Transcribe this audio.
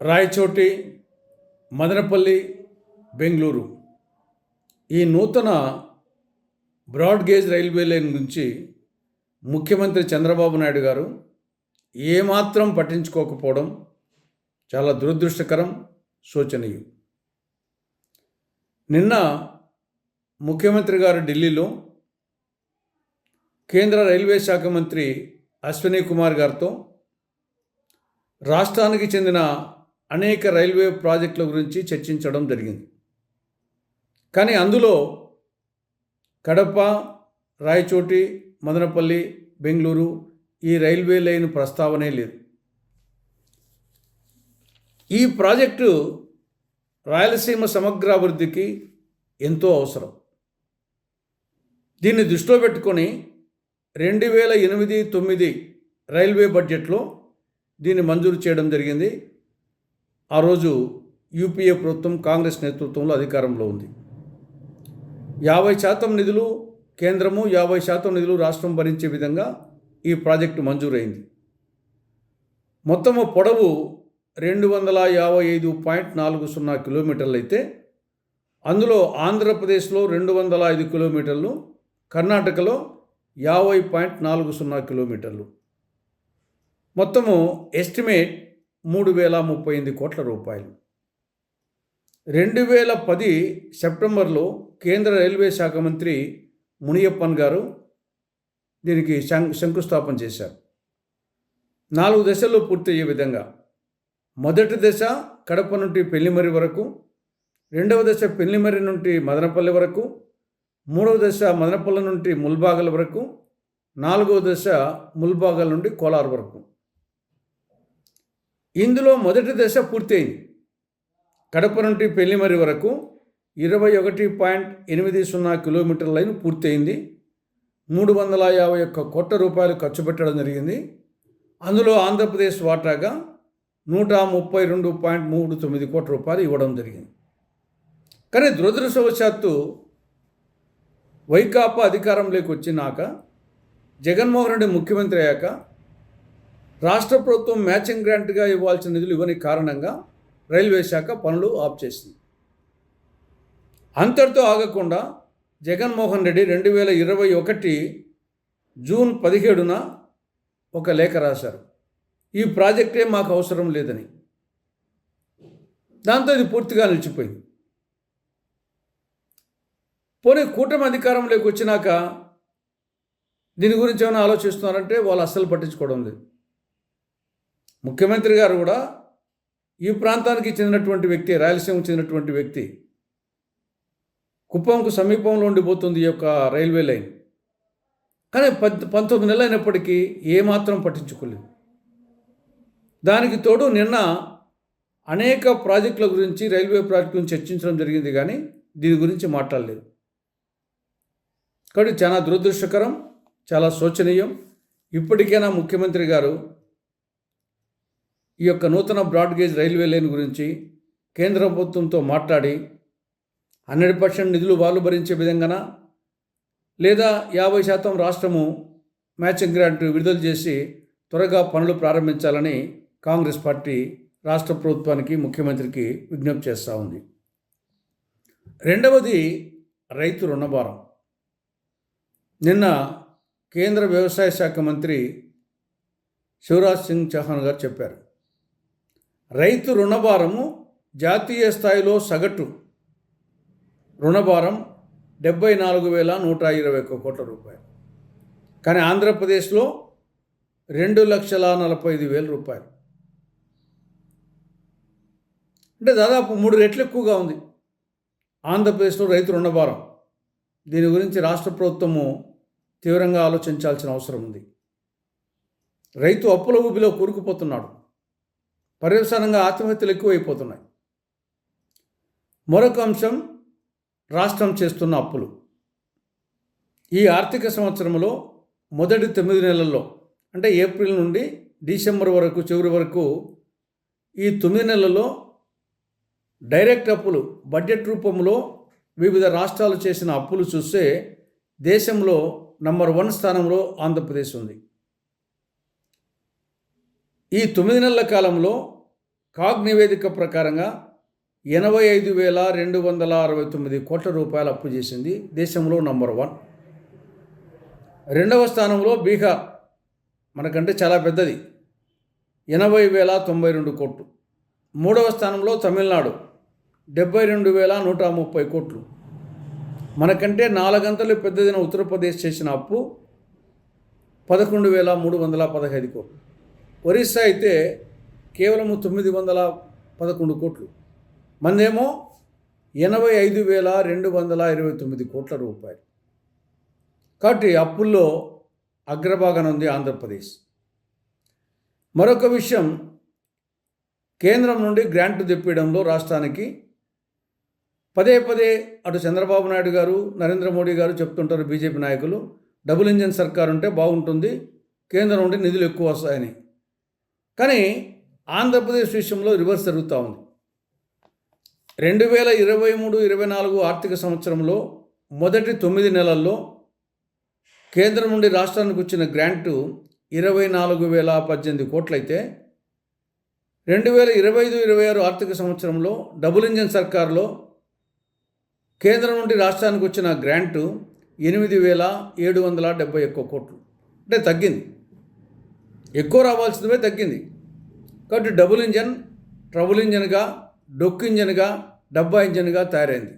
రాయచోటి, మదనపల్లి, బెంగళూరు ఈ నూతన broad gauge railway line గురించి ముఖ్యమంత్రి చంద్రబాబు నాయుడు గారు ఏమాత్రం పట్టించుకోకపోవడం చాలా దురదృష్టకరం, శోచనీయం. నిన్న ముఖ్యమంత్రి గారు ఢిల్లీలో కేంద్ర రైల్వే శాఖ మంత్రి అశ్విని కుమార్ గారితో రాష్ట్రానికి చెందిన అనేక రైల్వే ప్రాజెక్టుల గురించి చర్చించడం జరిగింది. కానీ అందులో కడప, రాయచోటి, మదనపల్లి, బెంగళూరు ఈ రైల్వే లైన్ ప్రస్తావనే లేదు. ఈ ప్రాజెక్టు రాయలసీమ సమగ్రాభివృద్ధికి ఎంతో అవసరం. దీన్ని దృష్టిలో పెట్టుకొని 2008-9 రైల్వే బడ్జెట్లో దీన్ని మంజూరు చేయడం జరిగింది. ఆ రోజు యూపీఏ ప్రభుత్వం కాంగ్రెస్ నేతృత్వంలో అధికారంలో ఉంది. 50% నిధులు కేంద్రము, 50% నిధులు రాష్ట్రం భరించే విధంగా ఈ ప్రాజెక్టు మంజూరైంది. మొత్తము పొడవు 255.40 కిలోమీటర్లు అయితే అందులో ఆంధ్రప్రదేశ్లో 205 కిలోమీటర్లు, కర్ణాటకలో 50.40 కిలోమీటర్లు. మొత్తము ఎస్టిమేట్ 3038 కోట్ల రూపాయలు. 2010 సెప్టెంబర్లో కేంద్ర రైల్వే శాఖ మంత్రి మునియప్పన్ గారు దీనికి శంకుస్థాపన చేశారు. 4 దశల్లో పూర్తయ్యే విధంగా. మొదటి దశ కడప నుండి పెళ్లిమర్రి వరకు, రెండవ దశ పెళ్లిమర్రి నుండి మదనపల్లి వరకు, మూడవ దశ మదనపల్లి నుండి ముల్బాగల్ వరకు, నాలుగవ దశ ముల్బాగల్ నుండి కోలార్ వరకు. ఇందులో మొదటి దశ పూర్తయింది. కడప నుండి పెళ్లిమర్రి వరకు 21.80 కిలోమీటర్ల లైన్ పూర్తయింది. 351 కోట్ల రూపాయలు ఖర్చు పెట్టడం జరిగింది. అందులో ఆంధ్రప్రదేశ్ వాటాగా 132.39 కోట్ల రూపాయలు ఇవ్వడం జరిగింది. కానీ దురదృష్టవశాత్తు వైకాపా అధికారంలోకి వచ్చినాక, జగన్మోహన్ రెడ్డి ముఖ్యమంత్రి అయ్యాక రాష్ట్ర ప్రభుత్వం మ్యాచింగ్ గ్రాంట్గా ఇవ్వాల్సిన నిధులు ఇవ్వని కారణంగా రైల్వే శాఖ పనులు ఆఫ్ చేసింది. అంతటితో ఆగకుండా జగన్మోహన్ రెడ్డి 2021 జూన్ 17న ఒక లేఖ రాశారు, ఈ ప్రాజెక్టే మాకు అవసరం లేదని. దాంతో ఇది పూర్తిగా నిలిచిపోయింది. పోనీ కూటమి అధికారంలోకి వచ్చినాక దీని గురించి ఏమైనా ఆలోచిస్తున్నారంటే వాళ్ళు అస్సలు పట్టించుకోవడం లేదు. ముఖ్యమంత్రి గారు కూడా ఈ ప్రాంతానికి చెందినటువంటి వ్యక్తి, రాయలసీమకు చెందినటువంటి వ్యక్తి. కుప్పంకు సమీపంలో ఉండిపోతుంది ఈ యొక్క రైల్వే లైన్. కానీ 19 నెలలు అయినప్పటికీ ఏమాత్రం పట్టించుకోలేదు. దానికి తోడు నిన్న అనేక ప్రాజెక్టుల గురించి, రైల్వే ప్రాజెక్టు గురించి చర్చించడం జరిగింది, కానీ దీని గురించి మాట్లాడలేదు. కాబట్టి చాలా దురదృష్టకరం, చాలా శోచనీయం. ఇప్పటికైనా ముఖ్యమంత్రి గారు ఈ యొక్క నూతన బ్రాడ్ గేజ్ రైల్వే లైన్ గురించి కేంద్ర ప్రభుత్వంతో మాట్లాడి 100% నిధులు వాళ్ళు భరించే విధంగానా, లేదా 50% రాష్ట్రము మ్యాచింగ్ గ్రాంట్ విడుదల చేసి త్వరగా పనులు ప్రారంభించాలని కాంగ్రెస్ పార్టీ రాష్ట్ర ప్రభుత్వానికి, ముఖ్యమంత్రికి విజ్ఞప్తి చేస్తూ ఉంది. రెండవది రైతు రుణభారం. నిన్న కేంద్ర వ్యవసాయ శాఖ మంత్రి శివరాజ్ సింగ్ చౌహాన్ గారు చెప్పారు, రైతు రుణభారము జాతీయ స్థాయిలో సగటు రుణభారం 74,121 కోట్ల రూపాయలు. కానీ ఆంధ్రప్రదేశ్లో 2,45,000 రూపాయలు. అంటే దాదాపు 3 రెట్లు ఎక్కువగా ఉంది ఆంధ్రప్రదేశ్లో రైతు రుణభారం. దీని గురించి రాష్ట్ర ప్రభుత్వము తీవ్రంగా ఆలోచించాల్సిన అవసరం ఉంది. రైతు అప్పుల ఊబిలో కూరుకుపోతున్నాడు. పర్యవసానంగా ఆత్మహత్యలు ఎక్కువైపోతున్నాయి. మరొక అంశం రాష్ట్రం చేస్తున్న అప్పులు. ఈ ఆర్థిక సంవత్సరంలో మొదటి 9 నెలల్లో, అంటే ఏప్రిల్ నుండి డిసెంబర్ వరకు, చివరి వరకు ఈ 9 నెలల్లో డైరెక్ట్ అప్పులు బడ్జెట్ రూపంలో వివిధ రాష్ట్రాలు చేసిన అప్పులు చూస్తే దేశంలో నంబర్ 1 స్థానంలో ఆంధ్రప్రదేశ్ ఉంది. ఈ 9 నెలల కాలంలో కాగ్ నివేదిక ప్రకారంగా 85,269 కోట్ల రూపాయలు అప్పు చేసింది. దేశంలో నంబర్ 1. రెండవ స్థానంలో బీహార్, మనకంటే చాలా పెద్దది, 80,092 కోట్లు. మూడవ స్థానంలో తమిళనాడు, 72,130 కోట్లు. మనకంటే 4 అంతలు పెద్దదైన ఉత్తరప్రదేశ్ చేసిన అప్పు 11,315 కోట్లు. ఒరిస్సా అయితే కేవలం 911 కోట్లు. మనదేమో 85,229 కోట్ల రూపాయలు. కాబట్టి అప్పుల్లో అగ్రభాగాన ఉంది ఆంధ్రప్రదేశ్. మరొక విషయం, కేంద్రం నుండి గ్రాంట్ తెప్పించడంలో రాష్ట్రానికి పదే పదే అటు చంద్రబాబు నాయుడు గారు, నరేంద్ర మోడీ గారు చెప్తుంటారు, బీజేపీ నాయకులు, డబుల్ ఇంజన్ సర్కార్ ఉంటే బాగుంటుంది, కేంద్రం నుండి నిధులు ఎక్కువ వస్తాయని. కానీ ఆంధ్రప్రదేశ్ విషయంలో రివర్స్ జరుగుతూ ఉంది. 2023-24 ఆర్థిక సంవత్సరంలో మొదటి 9 నెలల్లో కేంద్రం నుండి రాష్ట్రానికి వచ్చిన గ్రాంటు 24,018 కోట్లయితే 2025-26 ఆర్థిక సంవత్సరంలో డబుల్ ఇంజన్ సర్కార్లో కేంద్రం నుండి రాష్ట్రానికి వచ్చిన గ్రాంటు 8,771 కోట్లు. అంటే తగ్గింది, ఎక్కువ రావాల్సినవే తగ్గింది. కాబట్టి డబుల్ ఇంజన్ ట్రబుల్ ఇంజన్గా, డొక్కు ఇంజన్గా, డబ్బా ఇంజన్గా తయారైంది.